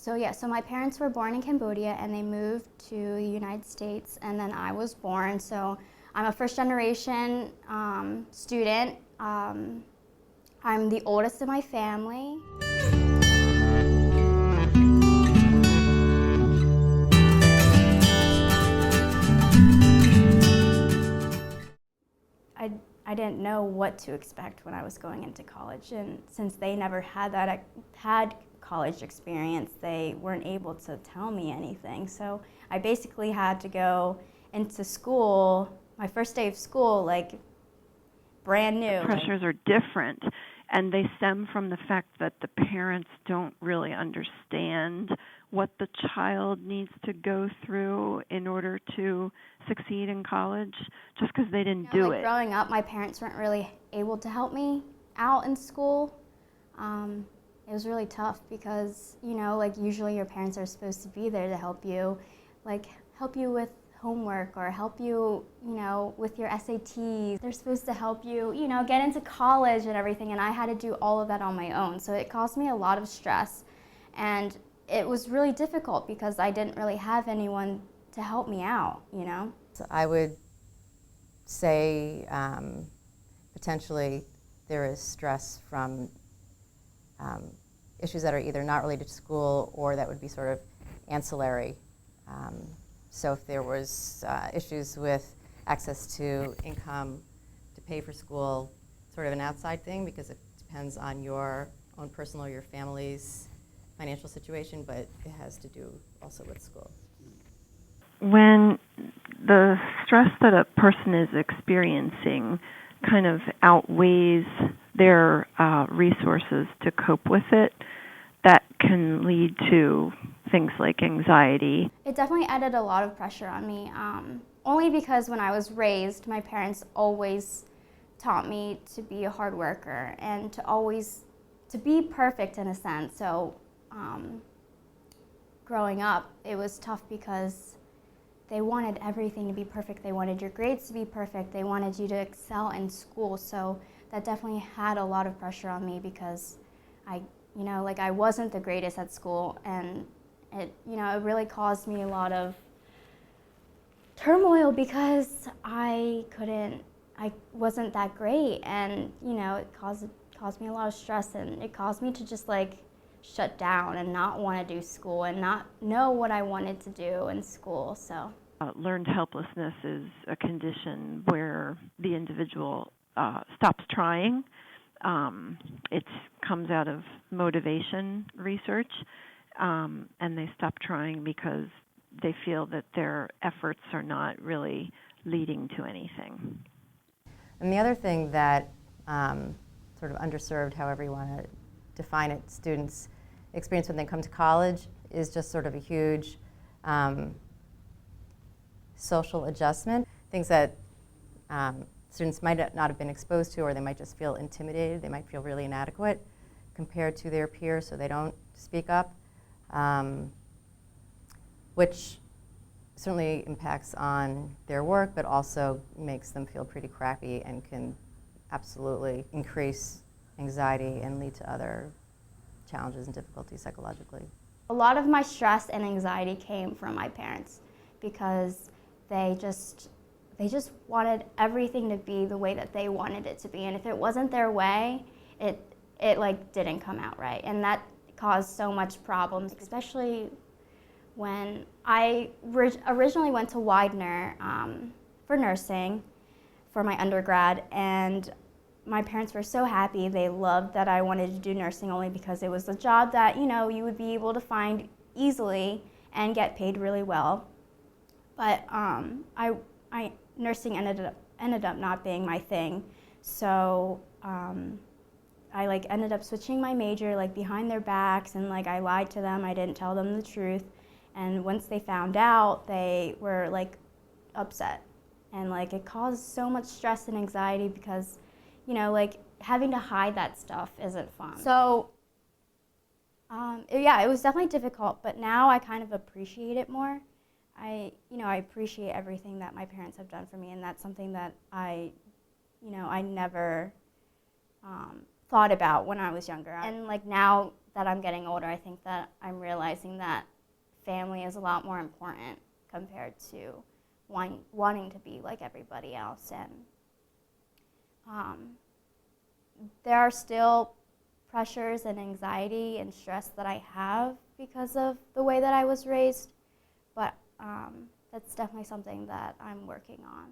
So my parents were born in Cambodia and they moved to the United States, and then I was born. So I'm a first generation student. I'm the oldest in my family. I didn't know what to expect when I was going into college, and since they never had college experience, they weren't able to tell me anything. So I basically had to go into school, my first day of school, like brand new. The pressures are different, and they stem from the fact that the parents don't really understand what the child needs to go through in order to succeed in college, just because they didn't do it. Growing up, my parents weren't really able to help me out in school. It was really tough because, usually your parents are supposed to be there to help you, help you with homework or help you, with your SATs. They're supposed to help you, get into college and everything, and I had to do all of that on my own. So it caused me a lot of stress, and it was really difficult because I didn't really have anyone to help me out, So I would say potentially there is stress from issues that are either not related to school or that would be sort of ancillary. So if there was issues with access to income to pay for school, sort of an outside thing because it depends on your own personal or your family's financial situation, but it has to do also with school. When the stress that a person is experiencing kind of outweighs their resources to cope with it, that can lead to things like anxiety. It definitely added a lot of pressure on me, only because when I was raised, my parents always taught me to be a hard worker and to be perfect in a sense. So growing up, it was tough because they wanted everything to be perfect. They wanted your grades to be perfect. They wanted you to excel in school. So that definitely had a lot of pressure on me because I wasn't the greatest at school, and it really caused me a lot of turmoil because I wasn't that great, and it caused me a lot of stress, and it caused me to just shut down and not want to do school and not know what I wanted to do in school. So learned helplessness is a condition where the individual stops trying. It comes out of motivation research, and they stop trying because they feel that their efforts are not really leading to anything. And the other thing that sort of underserved, however you want to define it, students experience when they come to college is just sort of a huge social adjustment, things that students might not have been exposed to, or they might just feel intimidated. They might feel really inadequate compared to their peers, so they don't speak up, which certainly impacts on their work, but also makes them feel pretty crappy and can absolutely increase anxiety and lead to other challenges and difficulties psychologically. A lot of my stress and anxiety came from my parents because they just wanted everything to be the way that they wanted it to be, and if it wasn't their way, it didn't come out right, and that caused so much problems, especially when I originally went to Widener for nursing for my undergrad, and my parents were so happy. They loved that I wanted to do nursing only because it was a job that you would be able to find easily and get paid really well. But nursing ended up not being my thing, so I ended up switching my major behind their backs, and I lied to them. I didn't tell them the truth, and once they found out, they were upset, and it caused so much stress and anxiety because having to hide that stuff isn't fun. So it was definitely difficult, but now I kind of appreciate it more. I appreciate everything that my parents have done for me, and that's something that I never thought about when I was younger. And now that I'm getting older, I think that I'm realizing that family is a lot more important compared to wanting to be like everybody else. And there are still pressures and anxiety and stress that I have because of the way that I was raised, but that's definitely something that I'm working on.